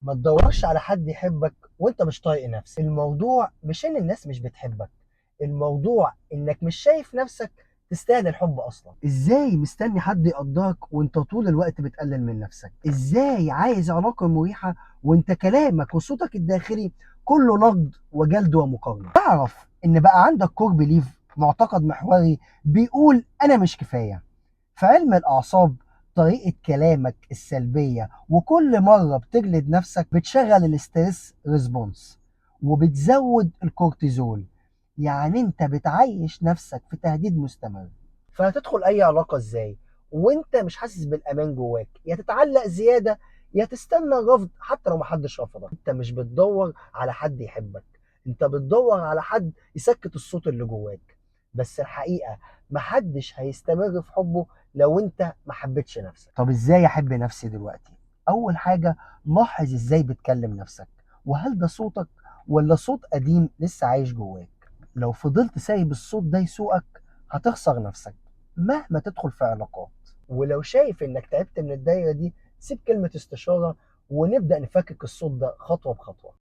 ما تدورش على حد يحبك وانت مش طايق نفسك. الموضوع مش ان الناس مش بتحبك، الموضوع انك مش شايف نفسك تستاهل الحب اصلا. ازاي مستني حد يقدرك وانت طول الوقت بتقلل من نفسك؟ ازاي عايز علاقة مريحة وانت كلامك وصوتك الداخلي كله نقد وجلد ومقارنة؟ تعرف ان بقى عندك كور بليف، معتقد محوري بيقول انا مش كفاية. في علم الأعصاب طريقة كلامك السلبية وكل مرة بتجلد نفسك بتشغل الاسترس ريسبونس وبتزود الكورتيزول. يعني انت بتعيش نفسك في تهديد مستمر. فهتدخل اي علاقة ازاي وانت مش حاسس بالامان جواك؟ يا تتعلق زيادة يا تستنى الرفض حتى لو محدش رفضك. انت مش بتدور على حد يحبك، انت بتدور على حد يسكت الصوت اللي جواك. بس الحقيقة محدش هيستمر في حبه لو انت ما حبيتش نفسك. طب ازاي احب نفسي دلوقتي؟ اول حاجة، لاحظ ازاي بتكلم نفسك، وهل ده صوتك ولا صوت قديم لسه عايش جواك؟ لو فضلت سايب الصوت ده يسوقك هتخسر نفسك مهما تدخل في علاقات. ولو شايف انك تعبت من الدايرة دي، سيب كلمة استشارة ونبدأ نفكك الصوت ده خطوة بخطوة.